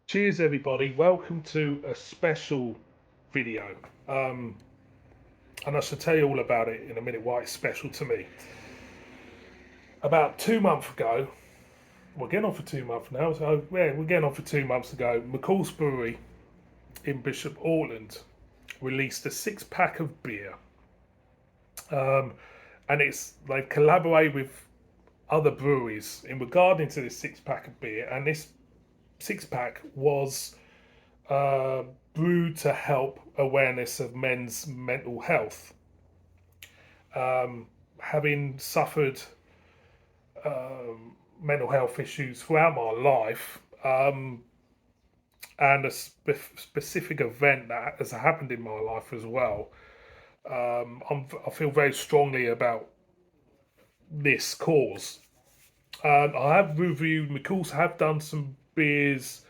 Cheers, everybody. Welcome to a special video. And I shall tell you all about it in a minute why it's special to me. About 2 months ago, we're getting on for 2 months now, so yeah, we're getting on for 2 months ago. McColl's Brewery in Bishop Auckland released a six-pack of beer. Um, and they've collaborated with other breweries in regarding to this six-pack of beer. And this six-pack was uh, brewed to help awareness of men's mental health. Having suffered mental health issues throughout my life, and a specific event that has happened in my life as well, I feel very strongly about this cause. I have reviewed, McColl's have done some beers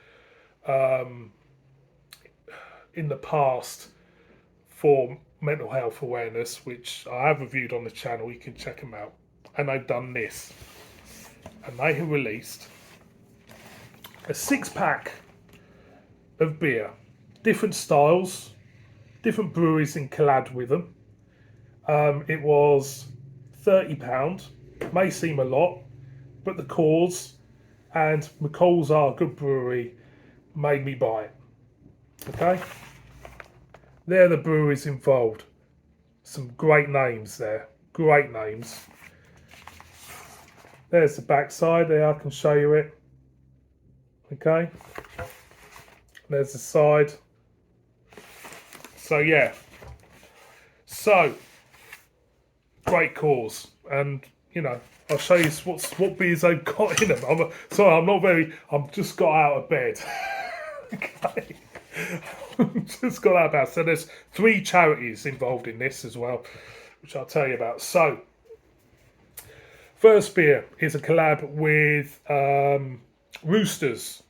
in the past for mental health awareness, which I have reviewed on the channel. You can check them out. And they've done this. And they have released a six-pack of beer, different styles, different breweries in collab with them. It was £30. May seem a lot, but the cause and McColl's are a good brewery made me buy it. Okay? They're the breweries involved. Some great names there. Great names. There's the back side there. I can show you it. Okay. There's the side. So yeah. So great cause, and I'll show you what beers they've got in them. I'm just got out of bed. Okay. Just got out of bed. So there's 3 charities involved in this as well, which I'll tell you about. So first beer is a collab with Roosters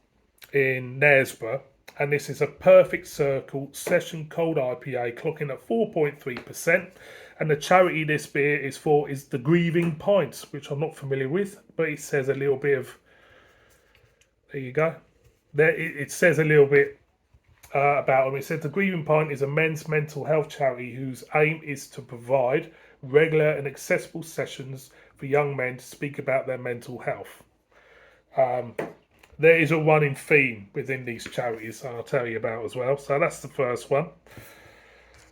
in Knaresborough, and this is a Perfect Circle Session Cold IPA, clocking at 4.3%. And the charity this beer is for is the Grieving Pints, which I'm not familiar with, but it says a little bit of. There you go. There it says a little bit about them. It said the Grieving Pint is a men's mental health charity whose aim is to provide regular and accessible sessions for young men to speak about their mental health. There is a running theme within these charities, and I'll tell you about as well. So that's the first one.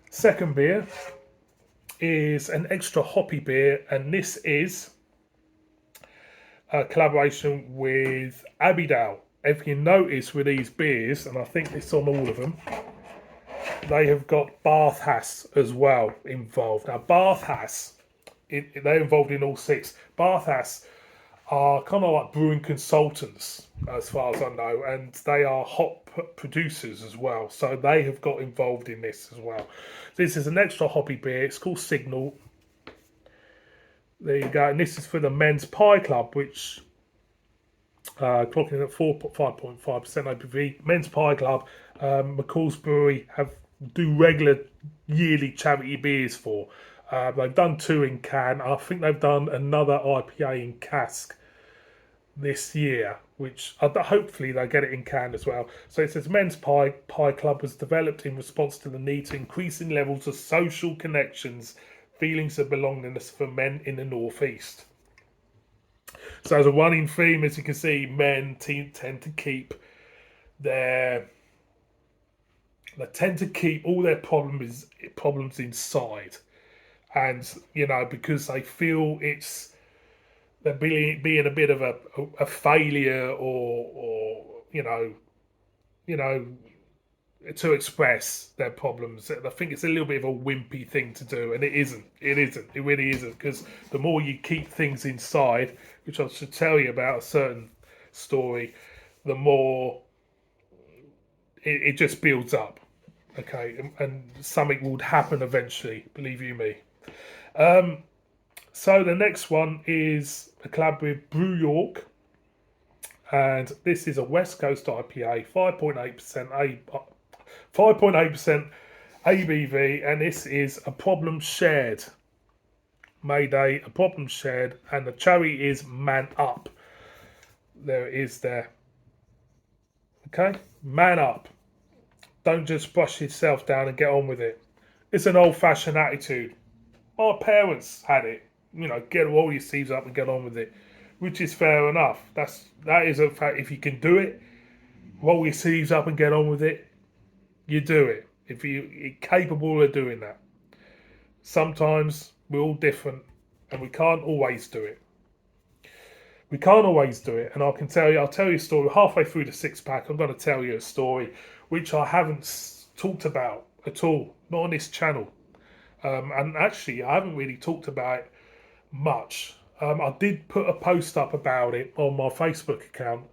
Second beer is an extra hoppy beer, and this is a collaboration with Abbeydale. If you notice with these beers, and I think it's on all of them, they have got Bathhass as well involved. Now Bathhass, they're involved in all 6. Bathhass are kind of like brewing consultants, as far as I know, and they are hop producers as well. So they have got involved in this as well. This is an extra hoppy beer. It's called Signal. There you go. And this is for the Men's Pie Club, which clocking at 5.5% ABV. Men's Pie Club, McColl's Brewery do regular yearly charity beers for. They've done 2 in can. I think they've done another IPA in cask this year, which hopefully they'll get it in can as well. So it says Men's Pie Club was developed in response to the need to increasing levels of social connections, feelings of belongingness for men in the Northeast. So as a running theme, as you can see, men tend to keep all their problems inside, and because they feel they're being a bit of a failure, or to express their problems. I think it's a little bit of a wimpy thing to do, and it isn't. It really isn't, because the more you keep things inside, which I should tell you about a certain story, the more it just builds up. Okay, and something would happen eventually, believe you me. So the next one is a collab with Brew York, and this is a West Coast IPA, 5.8% ABV, and this is a problem shared. Mayday, a problem shared, and the charity is Man Up. There it is there. Okay? Man up. Don't just brush yourself down and get on with it. It's an old-fashioned attitude. My parents had it. Get roll your sleeves up and get on with it, which is fair enough. That is a fact. If you can do it, roll your sleeves up and get on with it. You do it. If you're capable of doing that. Sometimes we're all different, and we can't always do it. We can't always do it, and I'll tell you a story. Halfway through the six pack, I'm going to tell you a story which I haven't talked about at all, not on this channel. And actually, I haven't really talked about it much. I did put a post up about it on my Facebook account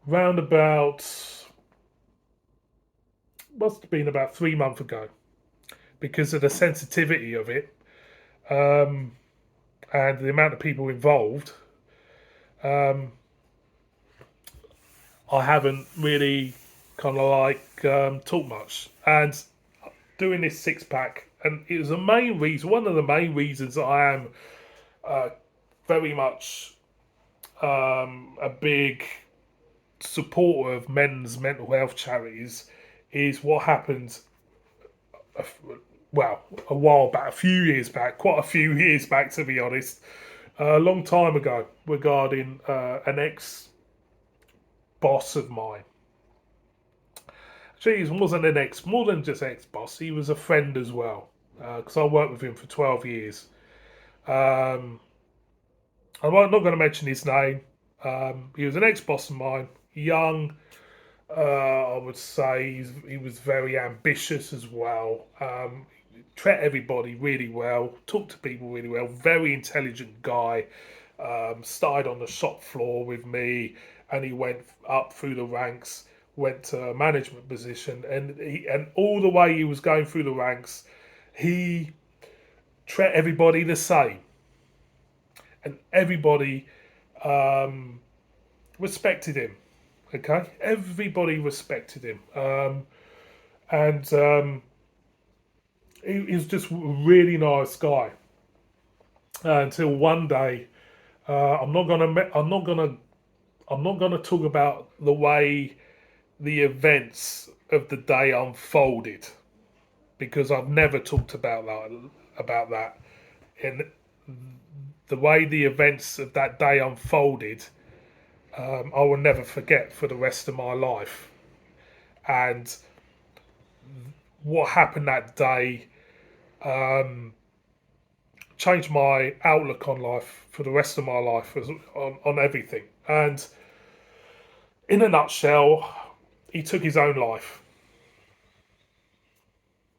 round about, must have been about 3 months ago, because of the sensitivity of it, and the amount of people involved. I haven't really kind of talked much. And doing this six pack, and it was the main reason, one of the main reasons I am very much a big supporter of men's mental health charities, is what happened. Well, a while back, quite a few years back, to be honest, a long time ago, regarding an ex boss of mine. Actually, he wasn't an ex, more than just ex boss. He was a friend as well, because I worked with him for 12 years. I'm not going to mention his name. He was an ex boss of mine, young. I would say he was very ambitious as well. Treat everybody really well, talked to people really well, very intelligent guy. Started on the shop floor with me, and he went up through the ranks, went to a management position, and all the way he was going through the ranks, he treat everybody the same, and everybody respected him. Okay, everybody respected him, and he was just a really nice guy. Until one day, I'm not gonna talk about the way the events of the day unfolded, because I've never talked about that. And the way the events of that day unfolded, I will never forget for the rest of my life. And what happened that day changed my outlook on life for the rest of my life, on everything. And in a nutshell, he took his own life.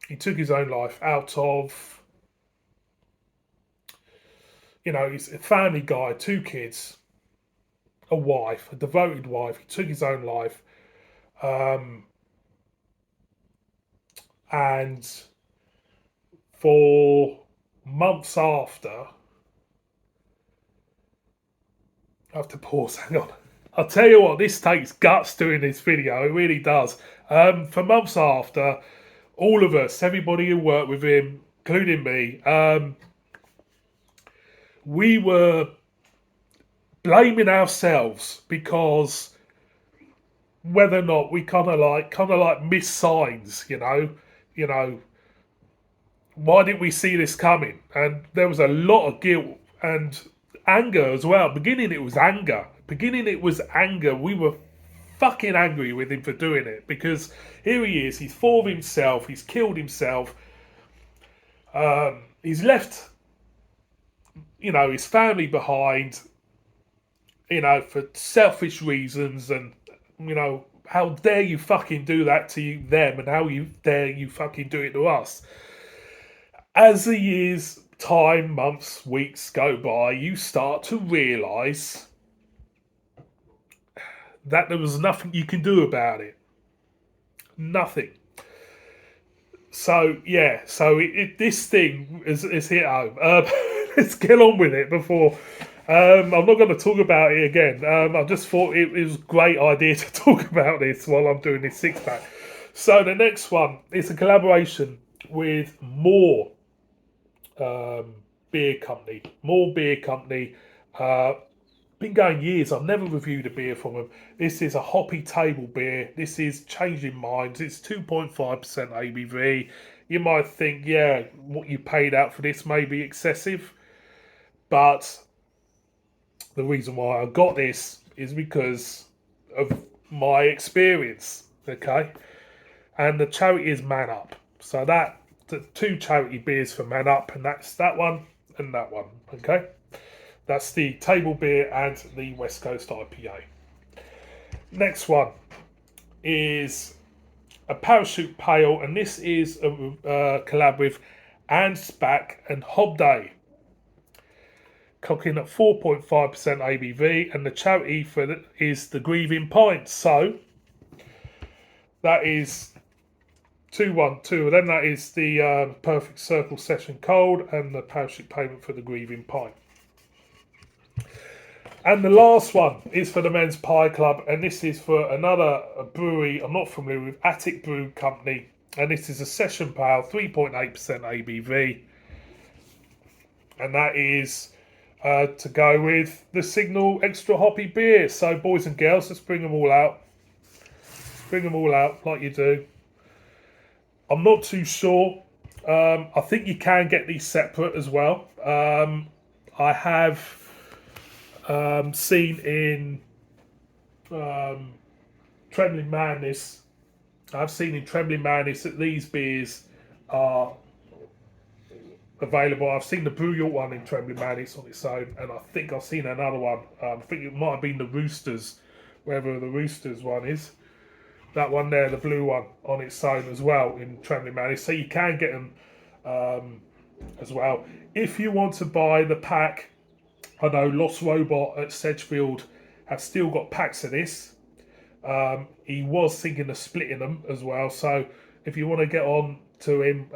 He took his own life out of, he's a family guy, two kids, a wife, a devoted wife. He took his own life. And for months after, I have to pause, hang on. I'll tell you what, this takes guts doing this video, it really does. For months after, all of us, everybody who worked with him, including me, we were blaming ourselves, because whether or not we kind of like missed signs, why didn't we see this coming? And there was a lot of guilt and anger as well. Beginning it was anger. We were fucking angry with him for doing it, because here he is, he's full of himself, he's killed himself, he's left, his family behind, for selfish reasons, and, how dare you fucking do that to them, and how dare you fucking do it to us. As the years, time, months, weeks go by, you start to realise that there was nothing you can do about it. Nothing. So, yeah, this thing is hit home. Let's get on with it before... I'm not going to talk about it again. I just thought it was a great idea to talk about this while I'm doing this six pack. So the next one is a collaboration with More Beer Company. been going years. I've never reviewed a beer from them. This is a hoppy table beer. This is changing minds. It's 2.5% ABV. You might think, yeah, what you paid out for this may be excessive, but the reason why I got this is because of my experience. Okay, and the charity is Man Up. So that the two charity beers for Man Up, and that's that one and that one. Okay, that's the table beer and the West Coast IPA. Next one is a Parachute Pale, and this is a collab with Anspach and Hobday. Clocking at 4.5% ABV, and the charity for is the Grieving Pint. So that is 212. Then that is the Perfect Circle Session Cold and the Parachute Payment for the Grieving Pint. And the last one is for the Men's Pie Club, and this is for another brewery I'm not familiar with, Attic Brew Company, and this is a Session Pale, 3.8% ABV, and that is to go with the Signal Extra Hoppy Beer. So boys and girls, let's bring them all out. Bring them all out like you do. I'm not too sure. I think you can get these separate as well. I have seen in Trembling Madness, that these beers are available. I've seen the Brew York one in Trembling Madness on its own, and I think I've seen another one. I think it might have been the Roosters, wherever the Roosters one is. That one there, the blue one, on its own as well in Trembling Madness. So you can get them as well. If you want to buy the pack, I know Lost Robot at Sedgefield have still got packs of this. He was thinking of splitting them as well. So if you want to get on to him,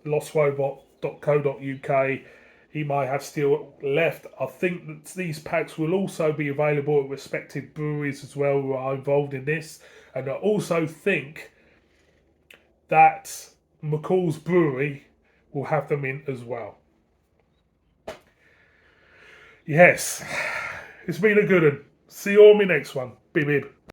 lostrobot.co.uk, he might have still left. I think that these packs will also be available at respective breweries as well who are involved in this. And I also think that McColl's Brewery will have them in as well. Yes, it's been a good one. See you on my next one. Bib bib.